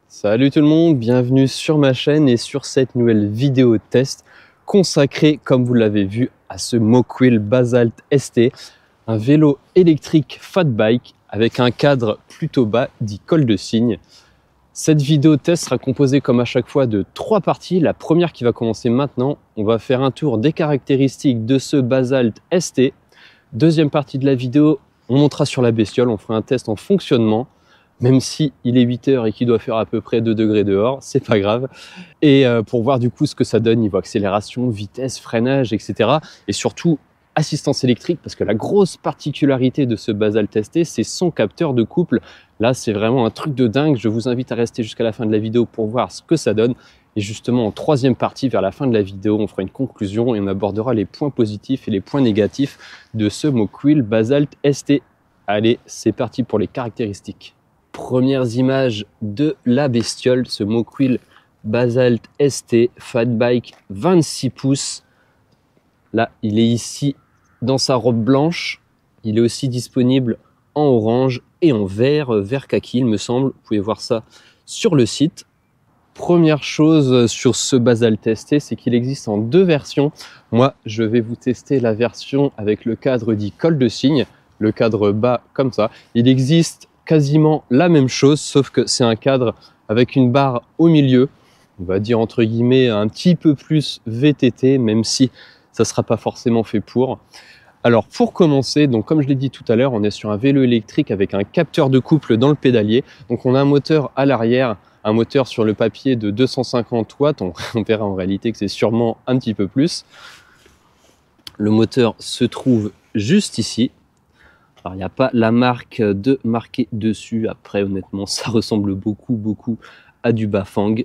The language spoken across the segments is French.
Salut tout le monde, bienvenue sur ma chaîne et sur cette nouvelle vidéo test consacrée, comme vous l'avez vu, à ce Mokwheel Basalt ST, un vélo électrique fat bike avec un cadre plutôt bas dit col de cygne. Cette vidéo test sera composée comme à chaque fois de 3 parties. La première qui va commencer maintenant, on va faire un tour des caractéristiques de ce Basalt ST. Deuxième partie de la vidéo, on montera sur la bestiole, on fera un test en fonctionnement. Même si il est 8 h et qu'il doit faire à peu près 2 degrés dehors, c'est pas grave. Et pour voir du coup ce que ça donne niveau accélération, vitesse, freinage, etc. Et surtout assistance électrique, parce que la grosse particularité de ce Basalt ST, c'est son capteur de couple. Là, c'est vraiment un truc de dingue. Je vous invite à rester jusqu'à la fin de la vidéo pour voir ce que ça donne. Et justement, en troisième partie, vers la fin de la vidéo, on fera une conclusion et on abordera les points positifs et les points négatifs de ce Mokwheel Basalt ST. Allez, c'est parti pour les caractéristiques. Premières images de la bestiole, ce Mokwheel Basalt ST Fat Bike 26 pouces. Là, il est ici dans sa robe blanche. Il est aussi disponible en orange et en vert kaki, il me semble. Vous pouvez voir ça sur le site. Première chose sur ce Basalt ST, c'est qu'il existe en 2 versions. Moi, je vais vous tester la version avec le cadre dit col de cygne, le cadre bas comme ça. Il existe quasiment la même chose, sauf que c'est un cadre avec une barre au milieu, on va dire entre guillemets un petit peu plus VTT, même si ça ne sera pas forcément fait pour. Alors pour commencer, donc comme je l'ai dit tout à l'heure, on est sur un vélo électrique avec un capteur de couple dans le pédalier. Donc on a un moteur à l'arrière, un moteur sur le papier de 250 watts, on verra en réalité que c'est sûrement un petit peu plus. Le moteur se trouve juste ici. Alors, il n'y a pas la marque de marqué dessus. Après, honnêtement, ça ressemble beaucoup à du Bafang.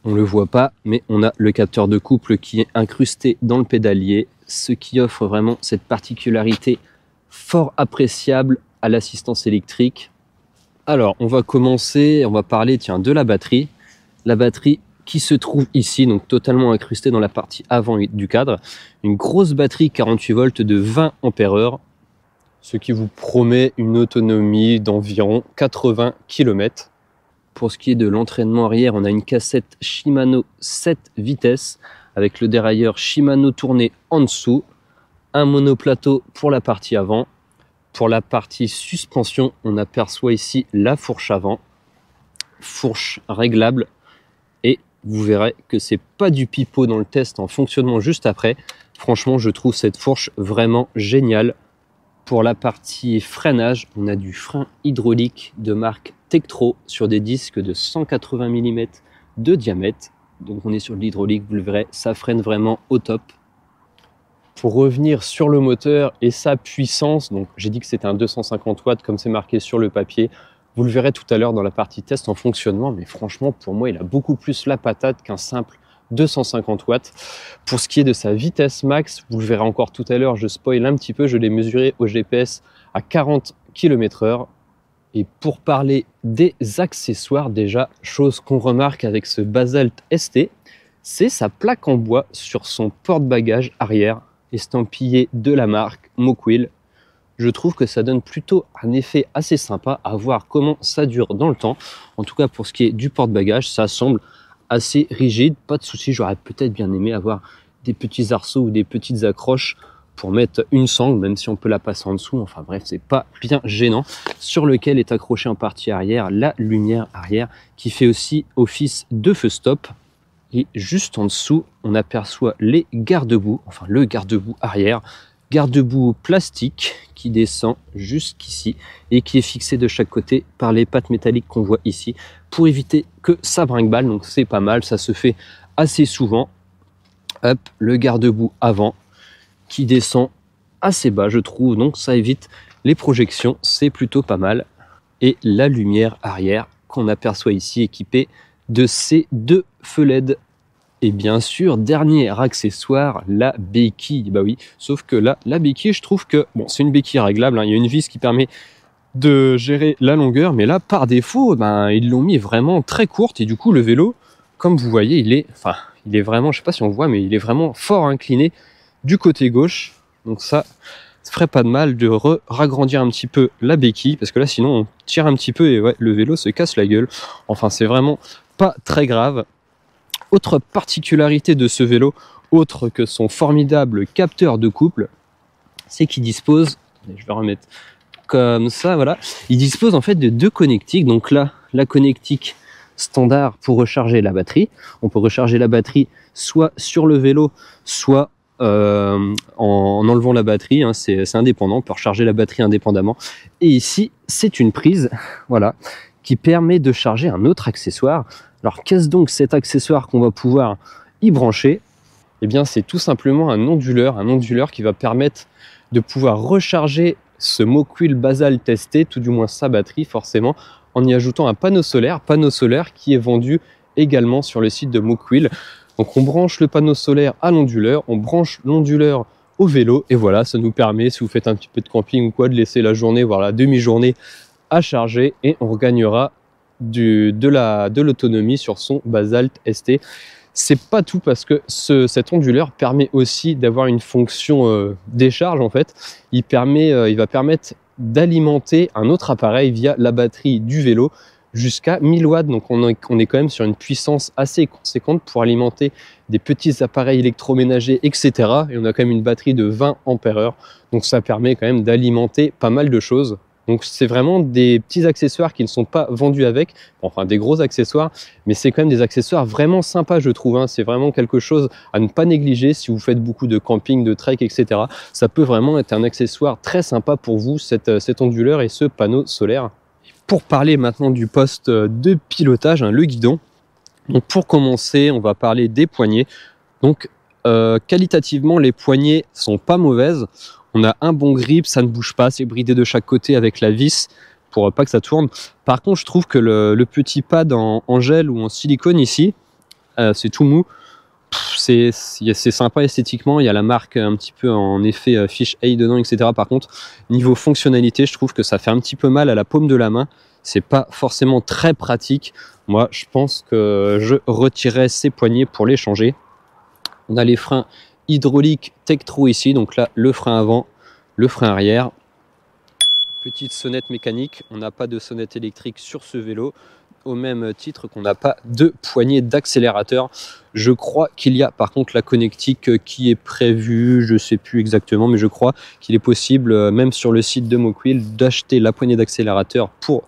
On ne le voit pas, mais on a le capteur de couple qui est incrusté dans le pédalier, ce qui offre vraiment cette particularité fort appréciable à l'assistance électrique. Alors, on va commencer, on va parler de la batterie. La batterie qui se trouve ici, donc totalement incrustée dans la partie avant du cadre. Une grosse batterie 48 volts de 20 ampères-heure. Ce qui vous promet une autonomie d'environ 80 km. Pour ce qui est de l'entraînement arrière, on a une cassette Shimano 7 vitesses avec le dérailleur Shimano tourné en dessous, un monoplateau pour la partie avant. Pour la partie suspension, on aperçoit ici la fourche avant, fourche réglable, et vous verrez que c'est pas du pipeau dans le test en fonctionnement juste après. Franchement, je trouve cette fourche vraiment géniale. Pour la partie freinage, on a du frein hydraulique de marque Tektro sur des disques de 180 mm de diamètre. Donc on est sur de l'hydraulique, vous le verrez, ça freine vraiment au top. Pour revenir sur le moteur et sa puissance, donc j'ai dit que c'était un 250 watts comme c'est marqué sur le papier. Vous le verrez tout à l'heure dans la partie test en fonctionnement, mais franchement pour moi il a beaucoup plus la patate qu'un simple 250 watts. Pour ce qui est de sa vitesse max, vous le verrez encore tout à l'heure, je spoil un petit peu, je l'ai mesuré au GPS à 40 km/h. Et pour parler des accessoires, déjà, chose qu'on remarque avec ce Basalt ST, c'est sa plaque en bois sur son porte-bagages arrière, estampillé de la marque Mokwheel. Je trouve que ça donne plutôt un effet assez sympa à voir comment ça dure dans le temps. En tout cas, pour ce qui est du porte-bagages, ça semble assez rigide, pas de souci. J'aurais peut-être bien aimé avoir des petits arceaux ou des petites accroches pour mettre une sangle, même si on peut la passer en dessous. Enfin bref, c'est pas bien gênant. Sur lequel est accroché en partie arrière la lumière arrière qui fait aussi office de feu stop. Et juste en dessous, on aperçoit les garde-boue, enfin le garde-boue arrière, garde-boue plastique qui descend jusqu'ici et qui est fixé de chaque côté par les pattes métalliques qu'on voit ici pour éviter que ça brinque-balle. Donc c'est pas mal, ça se fait assez souvent. Hop, le garde-boue avant qui descend assez bas, je trouve, donc ça évite les projections, c'est plutôt pas mal. Et la lumière arrière qu'on aperçoit ici équipée de ces 2 feux LED. Et bien sûr, dernier accessoire, la béquille. Bah oui, sauf que là, la béquille, je trouve que, bon, c'est une béquille réglable, hein, il y a une vis qui permet de gérer la longueur, mais là, par défaut, ils l'ont mis vraiment très courte, et du coup, le vélo, comme vous voyez, il est vraiment, je sais pas si on voit, mais il est vraiment fort incliné du côté gauche. Donc ça, ça ferait pas de mal de ragrandir un petit peu la béquille, parce que là sinon on tire un petit peu et ouais, le vélo se casse la gueule. Enfin, c'est vraiment pas très grave. Autre particularité de ce vélo, autre que son formidable capteur de couple, c'est qu'il dispose, je vais remettre comme ça, voilà, il dispose en fait de deux connectiques. Donc là, la connectique standard pour recharger la batterie. On peut recharger la batterie soit sur le vélo, soit en enlevant la batterie, hein, c'est indépendant, on peut recharger la batterie indépendamment. Et ici, c'est une prise, voilà, qui permet de charger un autre accessoire. Alors, qu'est-ce donc cet accessoire qu'on va pouvoir y brancher? Eh bien, c'est tout simplement un onduleur qui va permettre de pouvoir recharger ce Mokwil Basalt ST, tout du moins sa batterie forcément, en y ajoutant un panneau solaire qui est vendu également sur le site de Mokwil. Donc on branche le panneau solaire à l'onduleur, on branche l'onduleur au vélo, et voilà, ça nous permet, si vous faites un petit peu de camping ou quoi, de laisser la journée, voire la demi-journée à charger, et on regagnera de l'autonomie sur son Basalt ST. C'est pas tout, parce que cet onduleur permet aussi d'avoir une fonction décharge en fait. Il va permettre d'alimenter un autre appareil via la batterie du vélo jusqu'à 1000 watts. Donc on est quand même sur une puissance assez conséquente pour alimenter des petits appareils électroménagers, etc. Et on a quand même une batterie de 20 ampères-heure. Donc ça permet quand même d'alimenter pas mal de choses. Donc c'est vraiment des petits accessoires qui ne sont pas vendus avec, enfin des gros accessoires, mais c'est quand même des accessoires vraiment sympas, je trouve, hein. C'est vraiment quelque chose à ne pas négliger si vous faites beaucoup de camping, de trek, etc. Ça peut vraiment être un accessoire très sympa pour vous, cet onduleur et ce panneau solaire. Pour parler maintenant du poste de pilotage, hein, le guidon. Donc pour commencer, on va parler des poignées. Donc qualitativement, les poignées sont pas mauvaises. On a un bon grip, ça ne bouge pas, c'est bridé de chaque côté avec la vis pour pas que ça tourne. Par contre, je trouve que le petit pad en gel ou en silicone ici, c'est tout mou. C'est sympa esthétiquement, il y a la marque un petit peu en effet Fish Eye dedans, etc. Par contre, niveau fonctionnalité, je trouve que ça fait un petit peu mal à la paume de la main. C'est pas forcément très pratique. Moi, je pense que je retirerai ces poignées pour les changer. On a les freins hydraulique Tektro ici, donc là le frein avant, le frein arrière, petite sonnette mécanique. On n'a pas de sonnette électrique sur ce vélo, au même titre qu'on n'a pas de poignée d'accélérateur. Je crois qu'il y a par contre la connectique qui est prévue, je sais plus exactement, mais je crois qu'il est possible même sur le site de Mokwil d'acheter la poignée d'accélérateur pour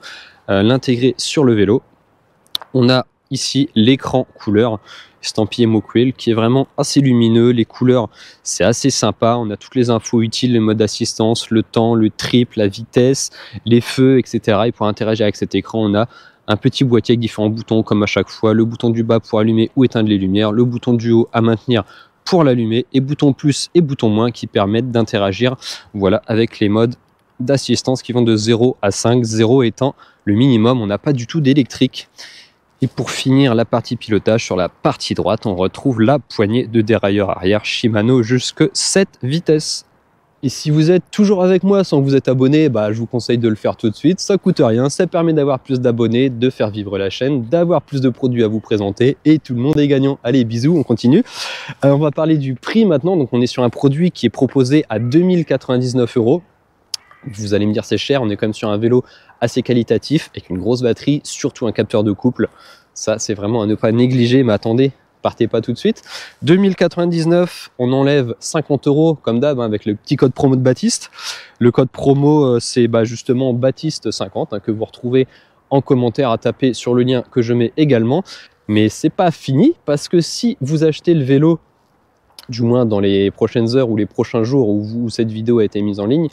l'intégrer sur le vélo. On a ici l'écran couleur estampillé Mokwil qui est vraiment assez lumineux. Les couleurs, c'est assez sympa. On a toutes les infos utiles, les modes d'assistance, le temps, le trip, la vitesse, les feux, etc. Et pour interagir avec cet écran, on a un petit boîtier avec différents boutons comme à chaque fois. Le bouton du bas pour allumer ou éteindre les lumières, le bouton du haut à maintenir pour l'allumer, et bouton plus et bouton moins qui permettent d'interagir, voilà, avec les modes d'assistance qui vont de 0 à 5, 0 étant le minimum. On n'a pas du tout d'électrique. Et pour finir la partie pilotage, sur la partie droite, on retrouve la poignée de dérailleur arrière Shimano jusque 7 vitesses. Et si vous êtes toujours avec moi sans que vous êtes abonné, je vous conseille de le faire tout de suite. Ça coûte rien, ça permet d'avoir plus d'abonnés, de faire vivre la chaîne, d'avoir plus de produits à vous présenter, et tout le monde est gagnant. Allez, bisous, on continue. On va parler du prix maintenant. Donc on est sur un produit qui est proposé à 2099 €. Vous allez me dire c'est cher, on est quand même sur un vélo assez qualitatif avec une grosse batterie, surtout un capteur de couple. Ça, c'est vraiment à ne pas négliger, mais attendez, partez pas tout de suite. 2099, on enlève 50 € comme d'hab, avec le petit code promo de Baptiste. Le code promo, c'est justement Baptiste50, que vous retrouvez en commentaire à taper sur le lien que je mets également. Mais c'est pas fini, parce que si vous achetez le vélo, du moins dans les prochaines heures ou les prochains jours où cette vidéo a été mise en ligne,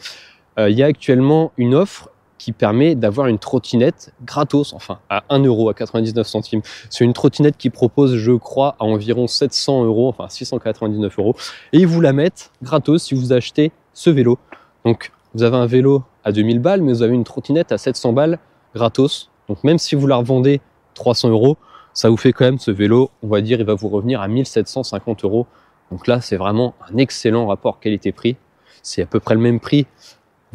il y a actuellement une offre qui permet d'avoir une trottinette gratos, enfin à 1 € à 99 centimes. C'est une trottinette qui propose, je crois, à environ 700 €, enfin 699 €, et ils vous la mettent gratos si vous achetez ce vélo. Donc vous avez un vélo à 2000 balles, mais vous avez une trottinette à 700 balles gratos. Donc même si vous la revendez 300 €, ça vous fait quand même ce vélo, on va dire, il va vous revenir à 1750 €. Donc là, c'est vraiment un excellent rapport qualité-prix. C'est à peu près le même prix,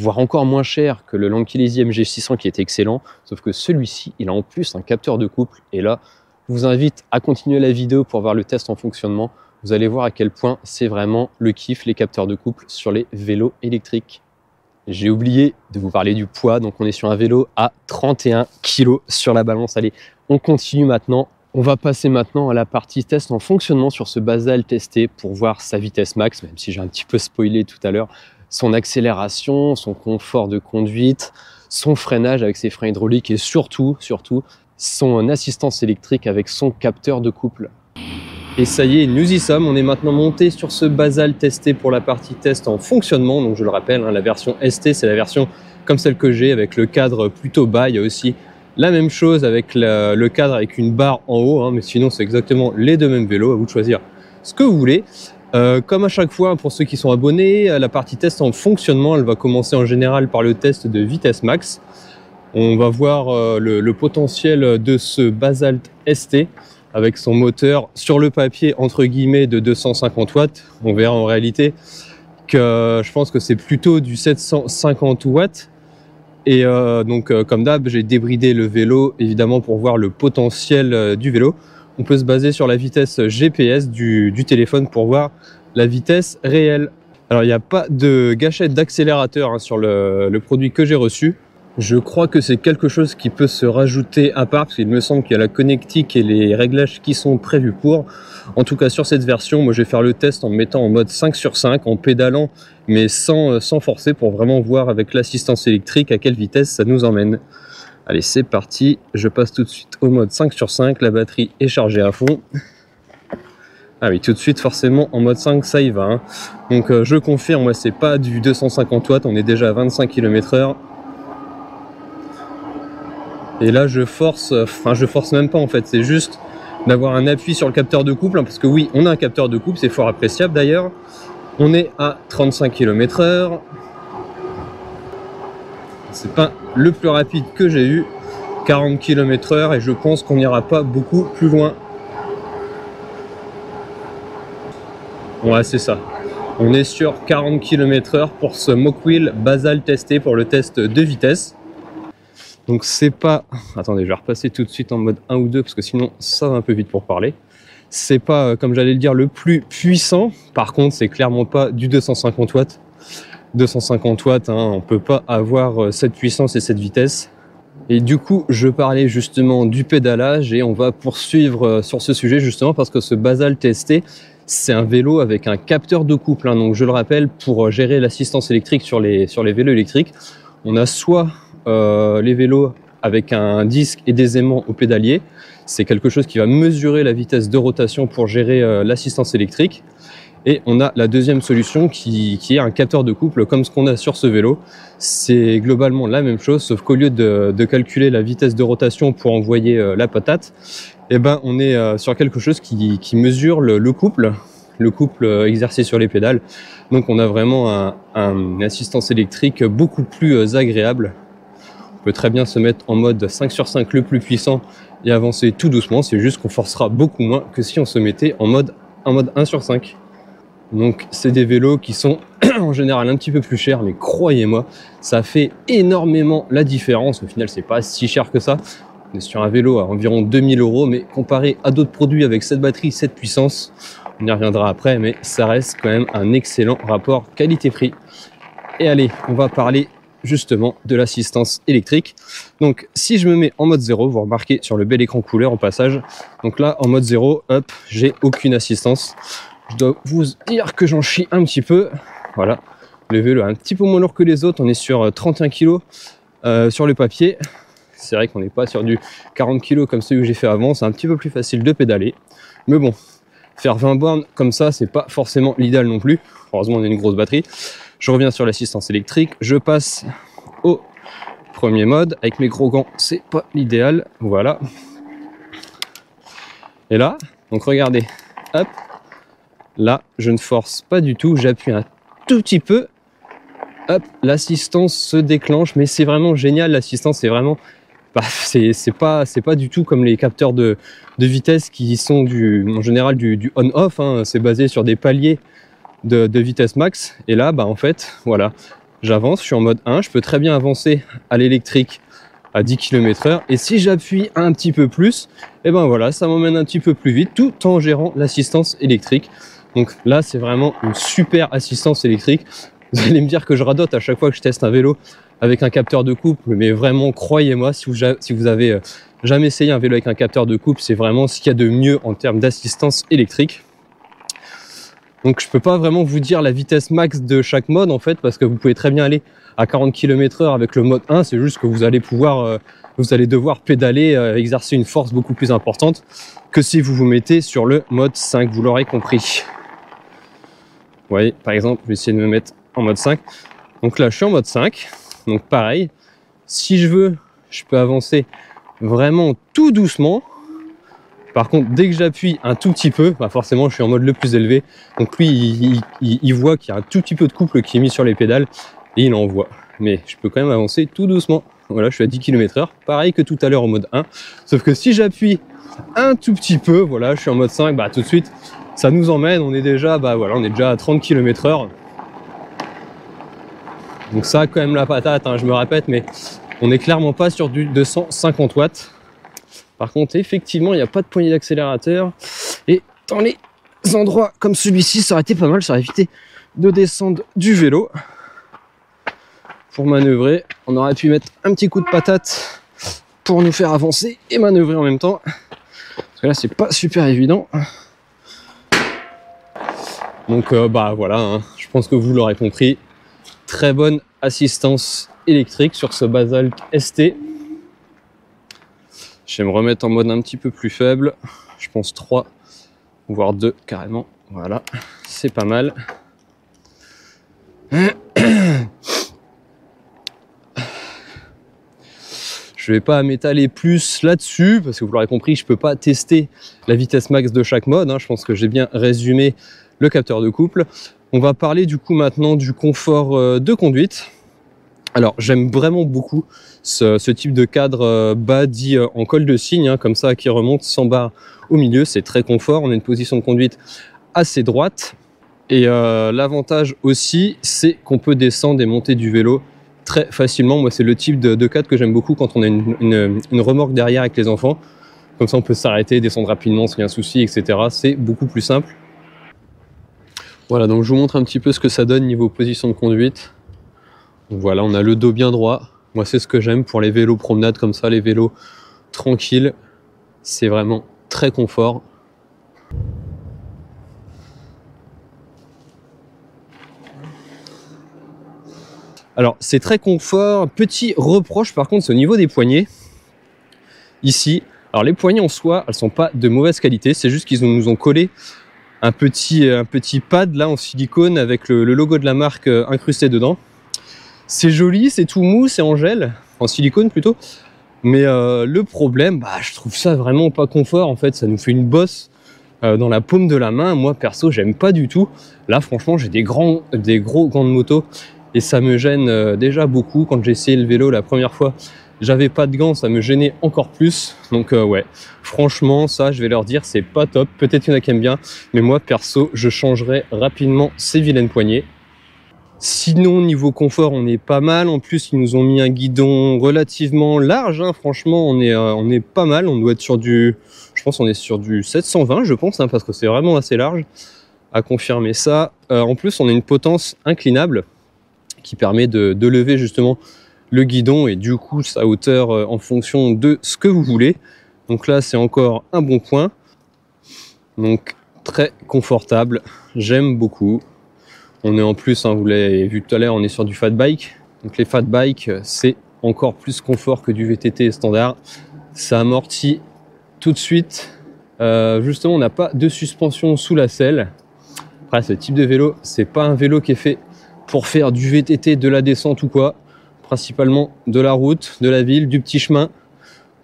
voire encore moins cher que le Lanchilesi MG600 qui est excellent, sauf que celui-ci, il a en plus un capteur de couple. Et là, je vous invite à continuer la vidéo pour voir le test en fonctionnement. vous allez voir à quel point c'est vraiment le kiff, les capteurs de couple sur les vélos électriques. J'ai oublié de vous parler du poids, donc on est sur un vélo à 31 kg sur la balance. Allez, on continue maintenant. On va passer maintenant à la partie test en fonctionnement sur ce Basalt ST pour voir sa vitesse max, même si j'ai un petit peu spoilé tout à l'heure, son accélération, son confort de conduite, son freinage avec ses freins hydrauliques et surtout son assistance électrique avec son capteur de couple. Et ça y est, nous y sommes, on est maintenant monté sur ce Basalt ST pour la partie test en fonctionnement. Donc je le rappelle, la version ST, c'est la version comme celle que j'ai avec le cadre plutôt bas. Il y a aussi la même chose avec le cadre avec une barre en haut, mais sinon c'est exactement les deux mêmes vélos, à vous de choisir ce que vous voulez. Comme à chaque fois, pour ceux qui sont abonnés, la partie test en fonctionnement, elle va commencer en général par le test de vitesse max. On va voir le potentiel de ce Basalt ST avec son moteur sur le papier entre guillemets de 250 watts. On verra en réalité que je pense que c'est plutôt du 750 watts. Et donc comme d'hab, j'ai débridé le vélo évidemment pour voir le potentiel du vélo. On peut se baser sur la vitesse GPS du téléphone pour voir la vitesse réelle. Alors il n'y a pas de gâchette d'accélérateur sur le produit que j'ai reçu. Je crois que c'est quelque chose qui peut se rajouter à part, parce qu'il me semble qu'il y a la connectique et les réglages qui sont prévus pour. En tout cas sur cette version, moi je vais faire le test en me mettant en mode 5 sur 5, en pédalant, mais sans forcer, pour vraiment voir avec l'assistance électrique à quelle vitesse ça nous emmène. Allez, c'est parti, je passe tout de suite au mode 5 sur 5, la batterie est chargée à fond. Ah oui, tout de suite, forcément, en mode 5, ça y va. Donc je confirme, moi c'est pas du 250 watts, on est déjà à 25 km/h. Et là, je force même pas en fait, c'est juste d'avoir un appui sur le capteur de couple, parce que oui, on a un capteur de couple, c'est fort appréciable d'ailleurs. On est à 35 km/h. C'est pas le plus rapide que j'ai eu, 40 km/h, et je pense qu'on n'ira pas beaucoup plus loin. Ouais, c'est ça. On est sur 40 km/h pour ce Mocwheel Basalt ST pour le test de vitesse. Donc c'est pas... Attendez, je vais repasser tout de suite en mode 1 ou 2 parce que sinon ça va un peu vite pour parler. C'est pas, comme j'allais le dire, le plus puissant. Par contre, c'est clairement pas du 250 watts. 250 watts, on peut pas avoir cette puissance et cette vitesse. Et du coup, je parlais justement du pédalage et on va poursuivre sur ce sujet justement parce que ce Basalt ST, c'est un vélo avec un capteur de couple. Donc je le rappelle, pour gérer l'assistance électrique sur les vélos électriques, on a soit les vélos avec un disque et des aimants au pédalier. C'est quelque chose qui va mesurer la vitesse de rotation pour gérer l'assistance électrique. Et on a la deuxième solution qui est un capteur de couple comme ce qu'on a sur ce vélo. C'est globalement la même chose, sauf qu'au lieu de calculer la vitesse de rotation pour envoyer la patate, eh ben, on est sur quelque chose qui mesure le couple exercé sur les pédales. Donc on a vraiment une assistance électrique beaucoup plus agréable. On peut très bien se mettre en mode 5 sur 5 le plus puissant et avancer tout doucement. C'est juste qu'on forcera beaucoup moins que si on se mettait en mode 1 sur 5. Donc c'est des vélos qui sont en général un petit peu plus chers, mais croyez-moi, ça fait énormément la différence. Au final, c'est pas si cher que ça. On est sur un vélo à environ 2000 €, mais comparé à d'autres produits avec cette batterie, cette puissance, on y reviendra après, mais ça reste quand même un excellent rapport qualité-prix. Et allez, on va parler justement de l'assistance électrique. Donc si je me mets en mode 0, vous remarquez sur le bel écran couleur au passage, donc là en mode 0, hop, j'ai aucune assistance. Je dois vous dire que j'en chie un petit peu. Voilà, le vélo est un petit peu moins lourd que les autres, on est sur 31 kg sur le papier. C'est vrai qu'on n'est pas sur du 40 kg comme celui que j'ai fait avant, c'est un petit peu plus facile de pédaler. Mais bon, faire 20 bornes comme ça, c'est pas forcément l'idéal non plus. Heureusement, on a une grosse batterie. Je reviens sur l'assistance électrique, je passe au premier mode. Avec mes gros gants, c'est pas l'idéal. Voilà. Et là, donc regardez, hop, là, je ne force pas du tout, j'appuie un tout petit peu. Hop, l'assistance se déclenche, mais c'est vraiment génial. L'assistance, c'est vraiment... c'est pas du tout comme les capteurs de vitesse qui sont en général du on-off. C'est basé sur des paliers de vitesse max. Et là, en fait, voilà, j'avance, je suis en mode 1. Je peux très bien avancer à l'électrique à 10 km/h. Et si j'appuie un petit peu plus, et ben voilà, ça m'emmène un petit peu plus vite tout en gérant l'assistance électrique. Donc là, c'est vraiment une super assistance électrique. Vous allez me dire que je radote à chaque fois que je teste un vélo avec un capteur de couple, mais vraiment, croyez-moi, si vous avez jamais essayé un vélo avec un capteur de couple, c'est vraiment ce qu'il y a de mieux en termes d'assistance électrique. Donc je peux pas vraiment vous dire la vitesse max de chaque mode en fait, parce que vous pouvez très bien aller à 40 km/h avec le mode 1, c'est juste que vous allez devoir pédaler, exercer une force beaucoup plus importante que si vous vous mettez sur le mode 5, vous l'aurez compris. Vous voyez, par exemple, je vais essayer de me mettre en mode 5. Donc là, je suis en mode 5. Donc pareil, si je veux, je peux avancer vraiment tout doucement. Par contre, dès que j'appuie un tout petit peu, bah forcément, je suis en mode le plus élevé. Donc lui, il voit qu'il y a un tout petit peu de couple qui est mis sur les pédales et il envoie. Mais je peux quand même avancer tout doucement. Voilà, je suis à 10 km/h, pareil que tout à l'heure en mode 1. Sauf que si j'appuie un tout petit peu, voilà, je suis en mode 5, bah tout de suite, ça nous emmène, on est déjà à 30 km/h. Donc ça a quand même la patate, hein, je me répète, mais on n'est clairement pas sur du 250 watts. Par contre, effectivement, il n'y a pas de poignée d'accélérateur. Et dans les endroits comme celui-ci, ça aurait été pas mal, ça aurait évité de descendre du vélo. Pour manœuvrer, on aurait pu mettre un petit coup de patate pour nous faire avancer et manœuvrer en même temps. Parce que là, c'est pas super évident. Donc, bah voilà, hein, je pense que vous l'aurez compris. Très bonne assistance électrique sur ce Basalt ST. Je vais me remettre en mode un petit peu plus faible. Je pense 3, voire 2 carrément. Voilà, c'est pas mal. Je vais pas m'étaler plus là-dessus, parce que vous l'aurez compris, je peux pas tester la vitesse max de chaque mode, hein. Je pense que j'ai bien résumé le capteur de couple. On va parler du coup maintenant du confort de conduite. Alors j'aime vraiment beaucoup ce type de cadre bas dit en col de cygne, hein, comme ça, qui remonte sans barre au milieu. C'est très confort, on a une position de conduite assez droite. Et l'avantage aussi, c'est qu'on peut descendre et monter du vélo très facilement. Moi, c'est le type de cadre que j'aime beaucoup quand on a une remorque derrière avec les enfants. Comme ça, on peut s'arrêter, descendre rapidement s'il y a un souci, etc. C'est beaucoup plus simple. Voilà, donc je vous montre un petit peu ce que ça donne niveau position de conduite. Donc voilà, on a le dos bien droit. Moi, c'est ce que j'aime pour les vélos promenades comme ça, les vélos tranquilles. C'est vraiment très confort. Alors, c'est très confort. Petit reproche, par contre, c'est au niveau des poignées. Ici, alors les poignées en soi, elles sont pas de mauvaise qualité. C'est juste qu'ils nous ont collé un petit pad là en silicone avec le logo de la marque incrusté dedans. C'est joli, c'est tout mou, c'est en gel, en silicone plutôt. Mais le problème, bah, je trouve ça vraiment pas confort. En fait, ça nous fait une bosse dans la paume de la main. Moi, perso, j'aime pas du tout. Là, franchement, j'ai des gros gants de moto et ça me gêne déjà beaucoup. Quand j'ai essayé le vélo la première fois, j'avais pas de gants, ça me gênait encore plus. Donc ouais, franchement, ça, je vais leur dire, c'est pas top. Peut-être qu'il y en a qui aiment bien, mais moi, perso, je changerai rapidement ces vilaines poignées. Sinon, niveau confort, on est pas mal. En plus, ils nous ont mis un guidon relativement large, hein. Franchement, on est pas mal. On doit être sur du... Je pense qu'on est sur du 720, je pense, hein, parce que c'est vraiment assez large. À confirmer ça. En plus, on a une potence inclinable qui permet de lever justement le guidon et du coup sa hauteur en fonction de ce que vous voulez. Donc là, c'est encore un bon point. Donc, très confortable. J'aime beaucoup. On est en plus, hein, vous l'avez vu tout à l'heure, on est sur du fat bike. Donc les fat bikes, c'est encore plus confort que du VTT standard. Ça amortit tout de suite. Justement, on n'a pas de suspension sous la selle. Après, ce type de vélo, c'est pas un vélo qui est fait pour faire du VTT, de la descente ou quoi. Principalement de la route, de la ville, du petit chemin.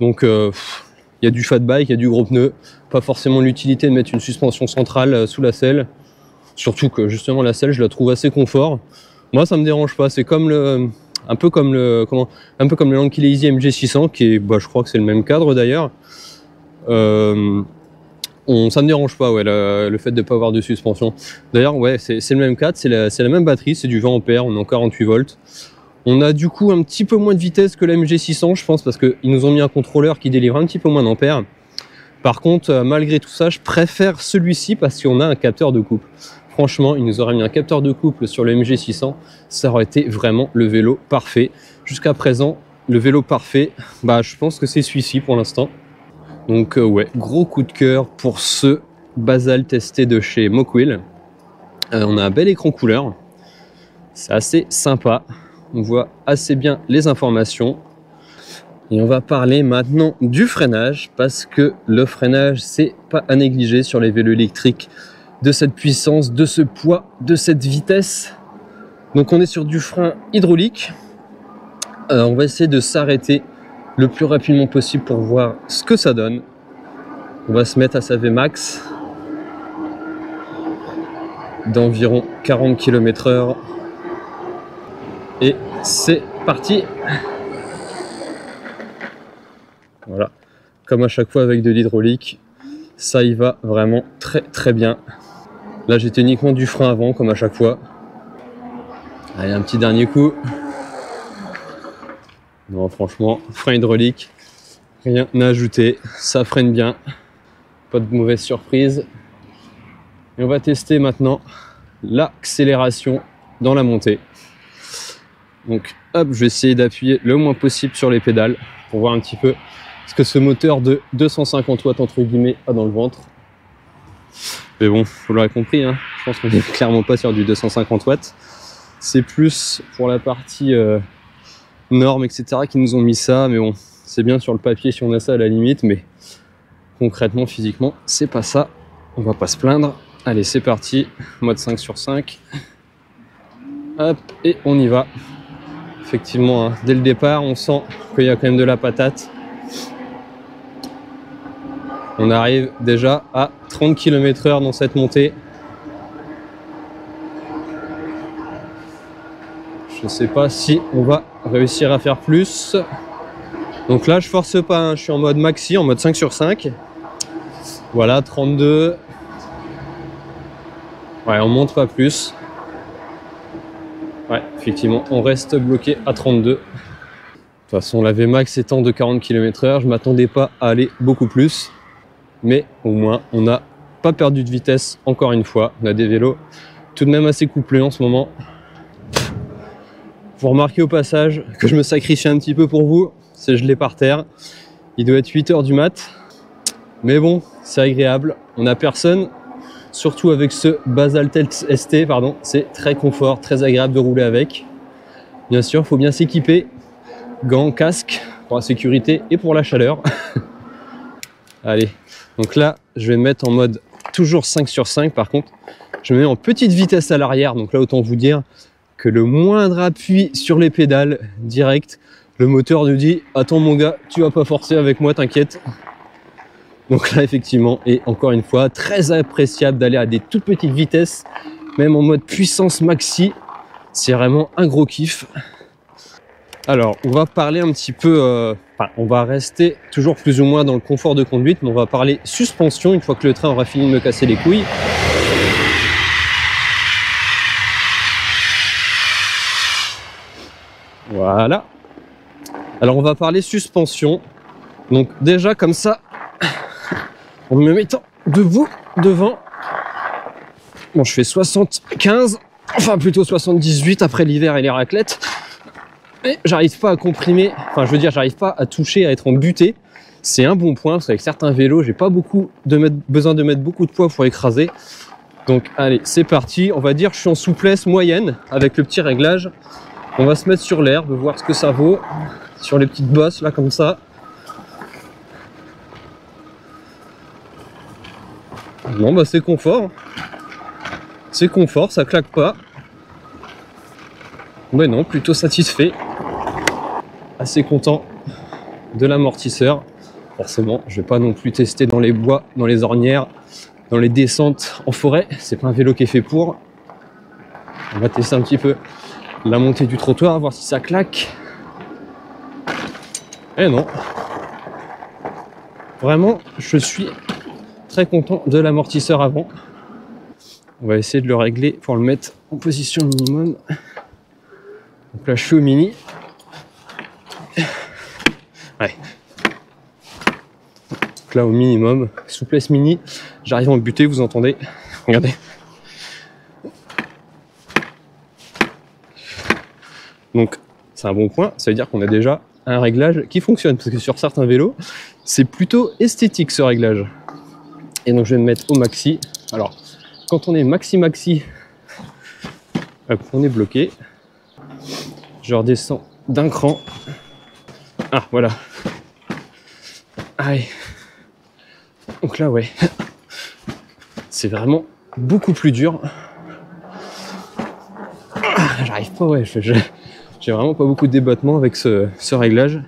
Donc il y a du fat bike, il y a du gros pneu. Pas forcément l'utilité de mettre une suspension centrale sous la selle. Surtout que justement la selle, je la trouve assez confort. Moi, ça me dérange pas. C'est comme un peu comme le Lanky Lazy MG600 qui est, bah, je crois que c'est le même cadre d'ailleurs. Ça me dérange pas, ouais, le fait de ne pas avoir de suspension. D'ailleurs, ouais, c'est le même cadre, c'est la même batterie, c'est du 20 ampères, on est en 48 volts. On a du coup un petit peu moins de vitesse que la MG600, je pense, parce qu'ils nous ont mis un contrôleur qui délivre un petit peu moins d'ampères. Par contre, malgré tout ça, je préfère celui-ci parce qu'on a un capteur de couple. Franchement, il nous aurait mis un capteur de couple sur le MG600, ça aurait été vraiment le vélo parfait. Jusqu'à présent, le vélo parfait, je pense que c'est celui-ci pour l'instant. Donc ouais, gros coup de cœur pour ce Basalt ST de chez Mokwill. On a un bel écran couleur, c'est assez sympa, on voit assez bien les informations. Et on va parler maintenant du freinage, parce que le freinage, c'est pas à négliger sur les vélos électriques de cette puissance, de ce poids, de cette vitesse. Donc on est sur du frein hydraulique. On va essayer de s'arrêter le plus rapidement possible pour voir ce que ça donne. On va se mettre à sa Vmax d'environ 40 km/h. Et c'est parti! Voilà, comme à chaque fois avec de l'hydraulique, ça y va vraiment très bien. Là j'étais uniquement du frein avant, comme à chaque fois. Allez, un petit dernier coup. Non, franchement, frein hydraulique, rien à ajouter, ça freine bien, pas de mauvaise surprise. Et on va tester maintenant l'accélération dans la montée. Donc hop, je vais essayer d'appuyer le moins possible sur les pédales pour voir un petit peu ce que ce moteur de 250 watts entre guillemets a dans le ventre. Mais bon, vous l'aurez compris, hein, je pense qu'on n'est clairement pas sur du 250 watts. C'est plus pour la partie normes, etc. qui nous ont mis ça. Mais bon, c'est bien sur le papier si on a ça à la limite. Mais concrètement, physiquement, c'est pas ça. On va pas se plaindre. Allez, c'est parti. Mode 5 sur 5. Hop, et on y va. Effectivement, hein, dès le départ, on sent qu'il y a quand même de la patate. On arrive déjà à 30 km/h dans cette montée. Je ne sais pas si on va réussir à faire plus. Donc là, je force pas, hein, je suis en mode maxi, en mode 5 sur 5. Voilà, 32. Ouais, on monte pas plus. Ouais, effectivement, on reste bloqué à 32. De toute façon, la Vmax étant de 40 km/h, je ne m'attendais pas à aller beaucoup plus. Mais au moins, on n'a pas perdu de vitesse encore une fois. On a des vélos tout de même assez couplés en ce moment. Vous remarquez au passage que je me sacrifie un petit peu pour vous. C'est gelé par terre. Il doit être 8 h du mat. Mais bon, c'est agréable. On n'a personne. Surtout avec ce Basalt ST, pardon. C'est très confort, très agréable de rouler avec. Bien sûr, il faut bien s'équiper. Gants, casque pour la sécurité et pour la chaleur. Allez, donc là, je vais me mettre en mode toujours 5 sur 5. Par contre, je me mets en petite vitesse à l'arrière. Donc là, autant vous dire que le moindre appui sur les pédales, direct, le moteur nous dit « Attends mon gars, tu vas pas forcer avec moi, t'inquiète ». Donc là, effectivement, et encore une fois, très appréciable d'aller à des toutes petites vitesses, même en mode puissance maxi. C'est vraiment un gros kiff. Alors, on va parler un petit peu, on va rester toujours plus ou moins dans le confort de conduite, mais on va parler suspension une fois que le train aura fini de me casser les couilles. Voilà. Alors, on va parler suspension. Donc déjà, comme ça, en me mettant debout, devant. Bon, je fais 75, enfin plutôt 78 après l'hiver et les raclettes. Mais j'arrive pas à comprimer, enfin je veux dire j'arrive pas à toucher, à être en butée. C'est un bon point parce qu'avec certains vélos j'ai pas besoin de mettre beaucoup de poids pour écraser. Donc allez, c'est parti, on va dire je suis en souplesse moyenne avec le petit réglage. On va se mettre sur l'herbe, voir ce que ça vaut, sur les petites bosses là comme ça. Non bah c'est confort, ça claque pas. Mais non, plutôt satisfait. Assez content de l'amortisseur. Forcément, je vais pas non plus tester dans les bois, dans les ornières, dans les descentes en forêt. C'est pas un vélo qui est fait pour. On va tester un petit peu la montée du trottoir, voir si ça claque. Et non. Vraiment, je suis très content de l'amortisseur avant. On va essayer de le régler pour le mettre en position minimum. Donc là je suis au mini. Ouais. Donc là au minimum, souplesse mini, j'arrive à en buter, vous entendez? Regardez. Donc c'est un bon point, ça veut dire qu'on a déjà un réglage qui fonctionne, parce que sur certains vélos, c'est plutôt esthétique ce réglage. Et donc je vais me mettre au maxi. Alors, quand on est maxi, hop, on est bloqué. Je redescends d'un cran. Ah, voilà. Allez. Donc là, ouais. C'est vraiment beaucoup plus dur. J'arrive pas, ouais. J'ai vraiment pas beaucoup de débattement avec ce réglage.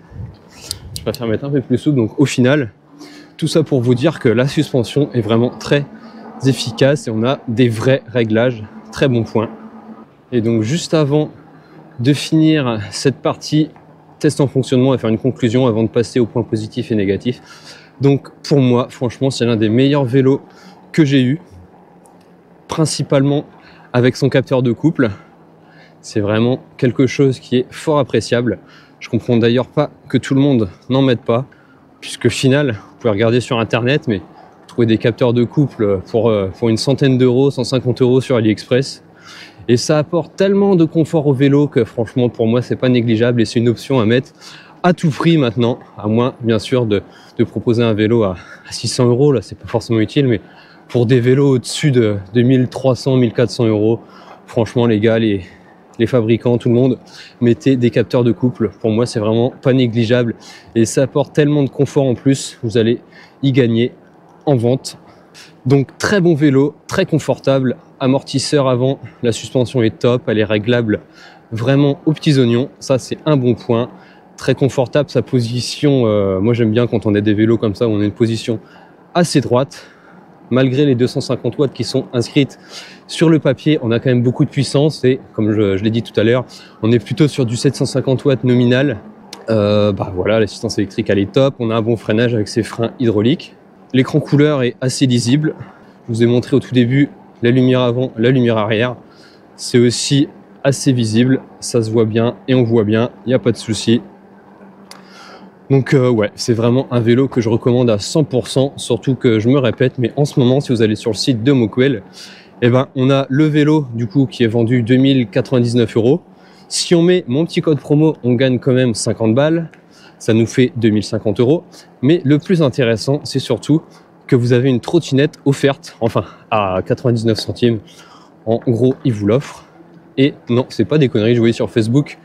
Je préfère mettre un peu plus souple. Donc au final, tout ça pour vous dire que la suspension est vraiment très efficace et on a des vrais réglages. Très bon point. Et donc juste avant de finir cette partie test en fonctionnement et faire une conclusion avant de passer aux points positifs et négatifs. Donc pour moi, franchement, c'est l'un des meilleurs vélos que j'ai eu, principalement avec son capteur de couple. C'est vraiment quelque chose qui est fort appréciable. Je comprends d'ailleurs pas que tout le monde n'en mette pas, puisque au final, vous pouvez regarder sur internet, mais trouver des capteurs de couple pour une centaine d'euros, 150 euros sur AliExpress. Et ça apporte tellement de confort au vélo que franchement pour moi c'est pas négligeable et c'est une option à mettre à tout prix maintenant, à moins bien sûr de proposer un vélo à 600 euros, là c'est pas forcément utile, mais pour des vélos au-dessus de 1300, 1400 euros, franchement les gars, les fabricants, tout le monde, mettez des capteurs de couple. Pour moi c'est vraiment pas négligeable et ça apporte tellement de confort en plus, vous allez y gagner en vente. Donc très bon vélo, très confortable, amortisseur avant, la suspension est top, elle est réglable vraiment aux petits oignons, ça c'est un bon point. Très confortable, sa position, moi j'aime bien quand on a des vélos comme ça, on a une position assez droite, malgré les 250 watts qui sont inscrites sur le papier, on a quand même beaucoup de puissance et comme je l'ai dit tout à l'heure, on est plutôt sur du 750 watts nominal. Voilà, l'assistance électrique elle est top, on a un bon freinage avec ses freins hydrauliques. L'écran couleur est assez lisible. Je vous ai montré au tout début la lumière avant, la lumière arrière. C'est aussi assez visible, ça se voit bien et on voit bien, il n'y a pas de souci. Donc ouais, c'est vraiment un vélo que je recommande à 100%, surtout que je me répète, mais en ce moment, si vous allez sur le site de Mokwell, eh ben, on a le vélo du coup qui est vendu 2099 euros. Si on met mon petit code promo, on gagne quand même 50 balles. Ça nous fait 2050 euros. Mais le plus intéressant, c'est surtout que vous avez une trottinette offerte, enfin à 99 centimes. En gros, ils vous l'offrent. Et non, c'est pas des conneries. Je voyais sur Facebook,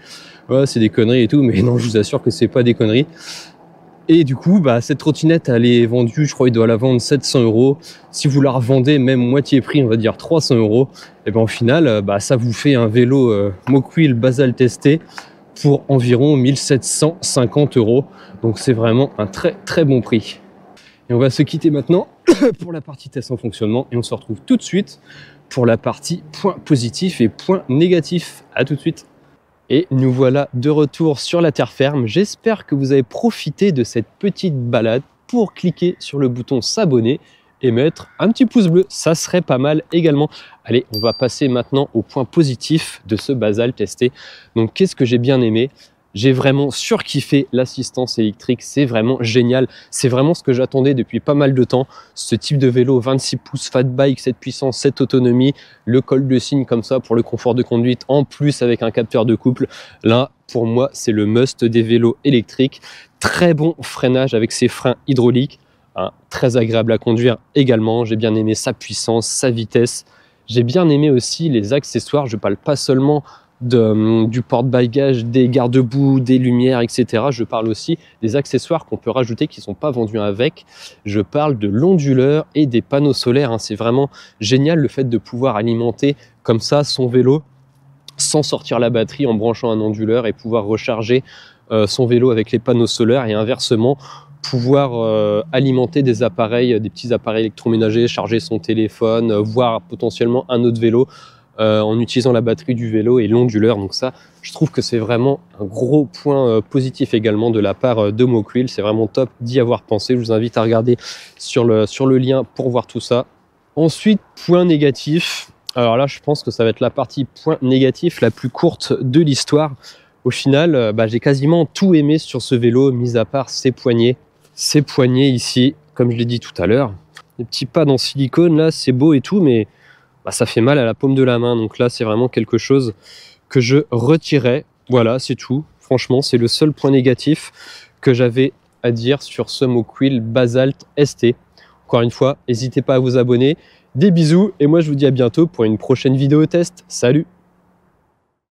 ouais, c'est des conneries et tout, mais non, je vous assure que c'est pas des conneries. Et du coup, cette trottinette, elle est vendue, je crois, il doit la vendre 700 euros. Si vous la revendez même moitié prix, on va dire 300 euros, et ben au final, ça vous fait un vélo Mokwell Basalt ST pour environ 1750 euros. Donc c'est vraiment un très très bon prix. Et on va se quitter maintenant pour la partie test en fonctionnement et on se retrouve tout de suite pour la partie points positifs et points négatifs. À tout de suite. Et nous voilà de retour sur la terre ferme. J'espère que vous avez profité de cette petite balade pour cliquer sur le bouton s'abonner et mettre un petit pouce bleu, ça serait pas mal également. Allez, on va passer maintenant au point positif de ce Basalt ST. Donc qu'est-ce que j'ai bien aimé? J'ai vraiment surkiffé l'assistance électrique, c'est vraiment génial. C'est vraiment ce que j'attendais depuis pas mal de temps. Ce type de vélo 26 pouces fat bike, cette puissance, cette autonomie, le col de cygne comme ça pour le confort de conduite, en plus avec un capteur de couple. Là, pour moi, c'est le must des vélos électriques. Très bon freinage avec ses freins hydrauliques. Très agréable à conduire également. J'ai bien aimé sa puissance, sa vitesse. J'ai bien aimé aussi les accessoires. Je parle pas seulement du porte-bagages, des garde-boue, des lumières, etc. Je parle aussi des accessoires qu'on peut rajouter qui ne sont pas vendus avec. Je parle de l'onduleur et des panneaux solaires. C'est vraiment génial le fait de pouvoir alimenter comme ça son vélo sans sortir la batterie en branchant un onduleur et pouvoir recharger son vélo avec les panneaux solaires et inversement pouvoir alimenter des appareils, des petits appareils électroménagers, charger son téléphone, voire potentiellement un autre vélo en utilisant la batterie du vélo et l'onduleur. Donc ça, je trouve que c'est vraiment un gros point positif également de la part de Mokwell. C'est vraiment top d'y avoir pensé. Je vous invite à regarder sur le lien pour voir tout ça. Ensuite, point négatif. Alors là, je pense que ça va être la partie point négatif la plus courte de l'histoire. Au final, j'ai quasiment tout aimé sur ce vélo, mis à part ses poignées. Ces poignées ici, comme je l'ai dit tout à l'heure. Les petits pads en silicone, là, c'est beau et tout, mais ça fait mal à la paume de la main. Donc là, c'est vraiment quelque chose que je retirais. Voilà, c'est tout. Franchement, c'est le seul point négatif que j'avais à dire sur ce Mokwheel Basalt ST. Encore une fois, n'hésitez pas à vous abonner. Des bisous et moi je vous dis à bientôt pour une prochaine vidéo test. Salut!